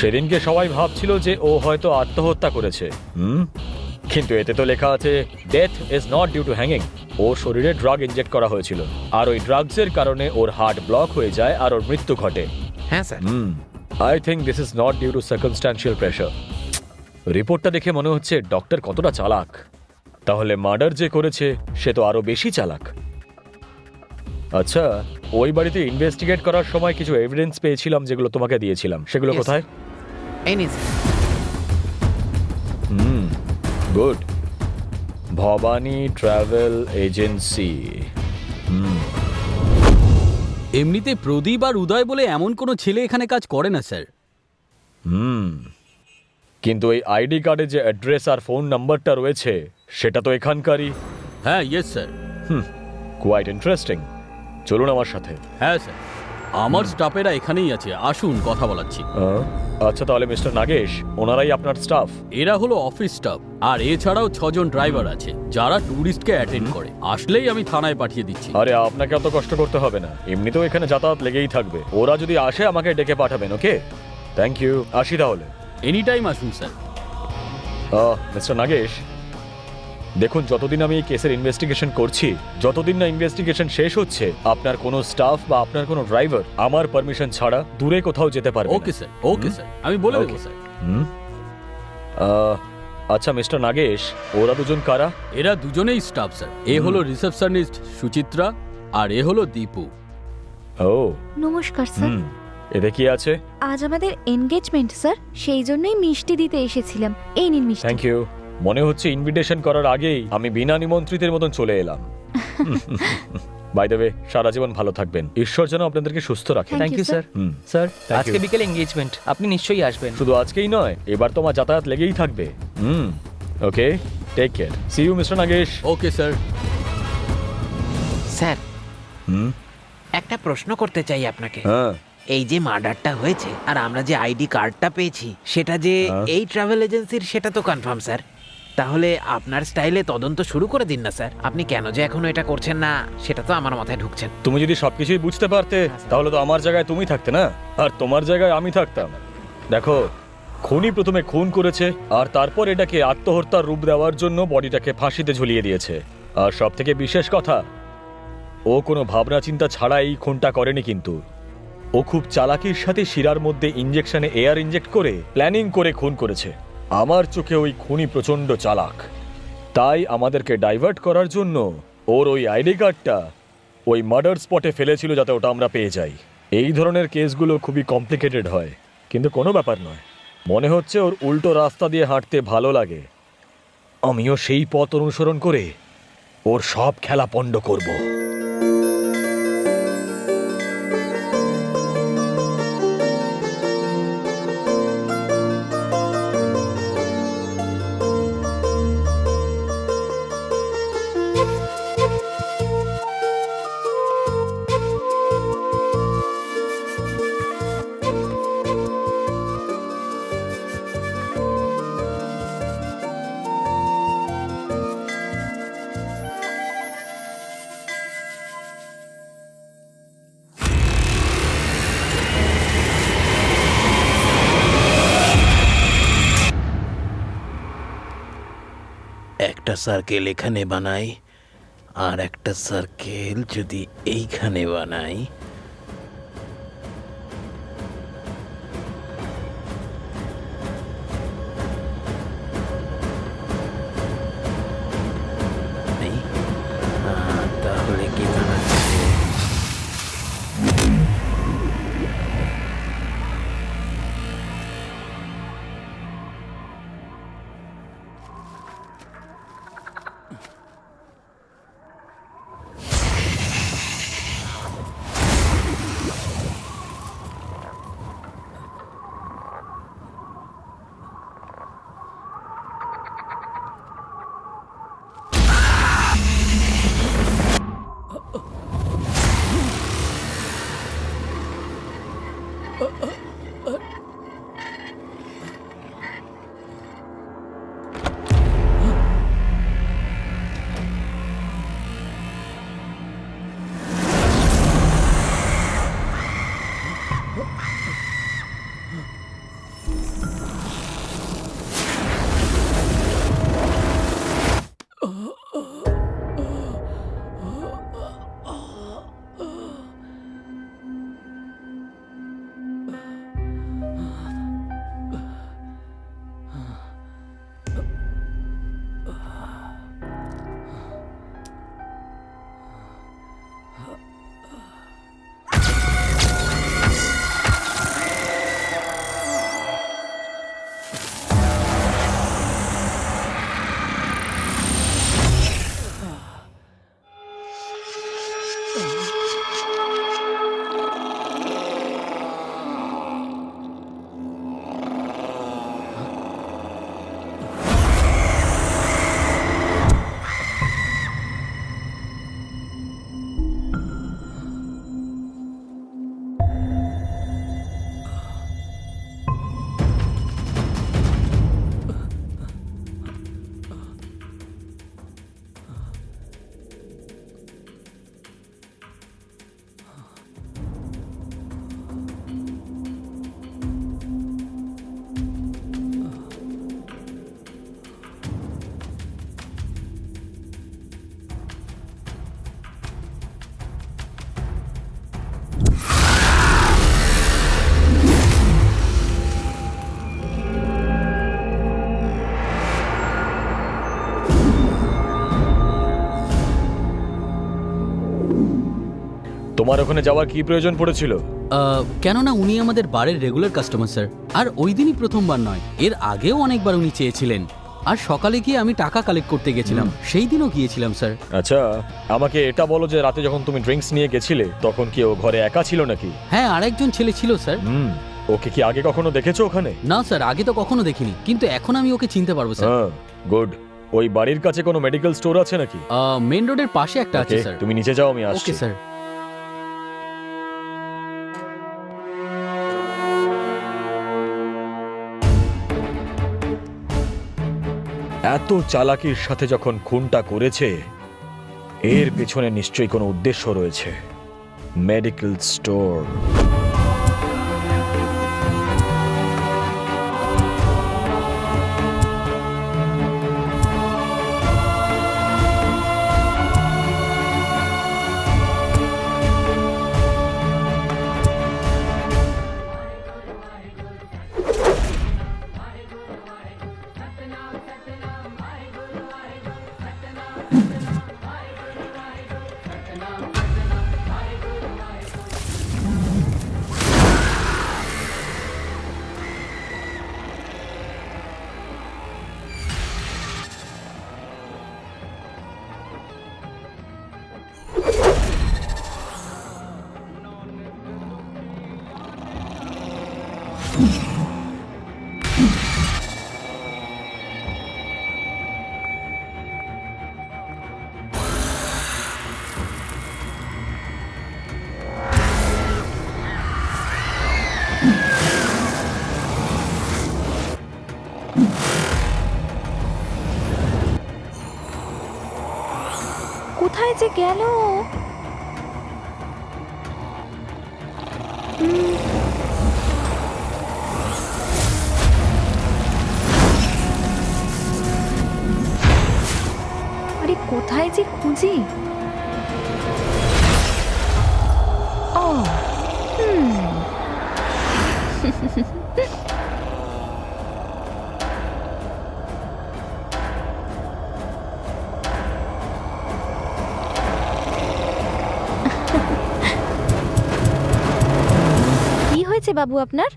সেদিনকে সবাই ভাবছিল যে ও হয়তো আত্মহত্যা করেছে। কিন্তু এতে তো লেখা আছে death is not due to hanging. ওর শরীরে ড্রাগ ইনজেক্ট করা হয়েছিল, আর ওই ড্রাগসের কারণে ওর হার্ট ব্লক হয়ে যায় আর ওর মৃত্যু ঘটে। হ্যাঁ sir. I think this is not due to circumstantial pressure. রিপোর্টটা দেখে মনে হচ্ছে ডক্টর কতটা চালাক। তাহলে মার্ডার যে করেছে সে তো আরো বেশি চালাক। আচ্ছা, ওই বাড়িতে ইনভেস্টিগেট করার সময় কিছু এভিডেন্স পেয়েছিলাম যেগুলো তোমাকে দিয়েছিলাম, সেগুলো Yes. কোথায়? এই নিন sir. Good. Bhabani travel agency. এমনিতে প্রদীপ আর উদয় বলে এমন কোনো ছেলে এখানে কাজ করে না স্যার। কিন্তু এই আইডি কার্ডে যে অ্যাড্রেস আর ফোন নাম্বারটা রয়েছে সেটা তো এখানকারই। হ্যাঁ, ইয়েস স্যার। Quite interesting. চলুন আমার সাথে। হ্যাঁ স্যার, আমার স্টাফেরা এখানেই আছে, আসুন কথা বলাচ্ছি। আচ্ছা, তাহলে মিস্টার নাগেশ, ওনারাই আপনার স্টাফ? এরা হলো অফিস স্টাফ, আর এছাড়াও 6 জন ড্রাইভার আছে যারা ট্যুরিস্টকে অ্যাটেন্ড করে। আসলেই আমি থানায় পাঠিয়ে দিচ্ছি। আরে আপনাকে অত কষ্ট করতে হবে না, এমনিতেও এখানে যাতায়াত লেগেই থাকবে। ওরা যদি আসে আমাকে ডেকে পাঠাবেন। ওকে, থ্যাংক ইউ। আসি তাহলে। এনি টাইম আসুন স্যার। মিস্টার নাগেশ, দেখুন, যতদিন আমি এই কেসের ইনভেস্টিগেশন করছি, যতদিন না ইনভেস্টিগেশন শেষ হচ্ছে, আপনার কোনো স্টাফ বা আপনার কোনো ড্রাইভার আমার পারমিশন ছাড়া দূরে কোথাও যেতে পারবে না। ওকে স্যার, ওকে স্যার, আমি বলে দেবো স্যার। আচ্ছা মিস্টার নাগেশ, ওরা দুজন কারা? এরা দুজনেই স্টাফ স্যার। এ হলো রিসেপশনিস্ট সুচিত্রা, আর এ হলো দীপু। ও নমস্কার স্যার। এতে কি আছে? আজ আমাদের এনগেজমেন্ট স্যার, সেই জন্যই মিষ্টি দিতে এসেছিলাম। এই নিন মিষ্টি। Thank you. মনে হচ্ছে ইনভিটেশন করার আগেই আমি বিনা নিমন্ত্রিতের মতন চলে এলাম। বাই দ্য ওয়ে, সারা জীবন ভালো থাকবেন। ঈশ্বর যেন আপনাদেরকে সুস্থ রাখেন। Thank thank you you, sir. Sir. Sir, Thank আজকে you. বিকেলে এঙ্গেজমেন্ট, আপনি নিশ্চয়ই আসবেন। শুধু আজকেই নয়, এবার তো আমার যাতায়াত লেগেই থাকবে। Okay, take care. See you mister Nagesh. Okay sir. Sir, একটা প্রশ্ন করতে চাই আপনাকে। হ্যাঁ, এই যে মার্ডারটা হয়েছে আর আমরা যে আইডি কার্ডটা পেয়েছি সেটা যে এই ট্রাভেল এজেন্সির, সেটা তো কনফার্ম স্যার। তাহলে আপনার স্টাইলে তদন্ত শুরু করে দিন না স্যার। আপনি কেন যে এখনো এটা করছেন না সেটা তো আমার মাথায় ঢুকছেন। তুমি যদি সবকিছুই বুঝতে পারতে তাহলে তো আমার জায়গায় তুমি থাকতে না, আর তোমার জায়গায় আমি থাকতাম। দেখো, খুনি প্রথমে খুন করেছে আর তারপর এটাকে আত্মহত্যার রূপ দেওয়ার জন্য বডিটাকে ফাঁসিতে ঝুলিয়ে দিয়েছে। আর সব থেকে বিশেষ কথা, ও কোনো ভাবনা চিন্তা ছাড়া এই খুনটা করেনি। কিন্তু ও খুব চালাকির সাথে শিরার মধ্যে ইঞ্জেকশনে এয়ার ইনজেক্ট করে প্ল্যানিং করে খুন করেছে। আমার চোখে ওই খুনি প্রচন্ড চালাক। তাই আমাদেরকে ডাইভার্ট করার জন্য ওর ওই আইডি কার্ডটা ওই মার্ডার স্পটে ফেলেছিল যাতে ওটা আমরা পেয়ে যাই। এই ধরনের কেসগুলো খুবই কমপ্লিকেটেড হয়, কিন্তু কোনো ব্যাপার নয়। মনে হচ্ছে ওর উল্টো রাস্তা দিয়ে হাঁটতে ভালো লাগে। আমিও সেই পথ অনুসরণ করে ওর সব খেলা পণ্ড করব। একটা সার্কেল এখানে বানাই, আর একটা সার্কেল যদি এইখানে বানাই, তাহলে কি দাঁড়াচ্ছে? তোমার ওখানে যাওয়ার কি প্রয়োজন পড়েছিল? কেননা উনি আমাদের বারের রেগুলার কাস্টমার স্যার, আর ওই দিনই প্রথমবার নয়, এর আগেও অনেকবার উনি চেয়েছিলেন। আর সকালে গিয়ে আমি টাকা কালেক্ট করতে গেছিলাম, সেই দিনও গিয়েছিলাম স্যার। আচ্ছা, আমাকে এটা বলো যে রাতে যখন তুমি ড্রিঙ্কস নিয়ে গেছিলে তখন কি ও ঘরে একা ছিল নাকি? হ্যাঁ, আরেকজন ছেলে ছিল স্যার। ওকে কি আগে কখনো দেখেছো ওখানে? না স্যার, আগে তো কখনো দেখিনি, কিন্তু এখন আমি ওকে চিনতে পারবো স্যার। হ্যাঁ, গুড। ওই বাড়ির কাছে কোনো মেডিকেল স্টোর আছে নাকি? মেন রোডের পাশে একটা আছে Okay, স্যার। তুমি নিচে যাও, আমি আসছি। Okay sir. এত চালাকির সাথে যখন খুনটা করেছে, এর পেছনে নিশ্চয়ই কোনো উদ্দেশ্য রয়েছে। Medical store. কোথায় যে গেল? আরে কোথায় যে খুঁজি? ও কি হয়েছে বাবু আপনার?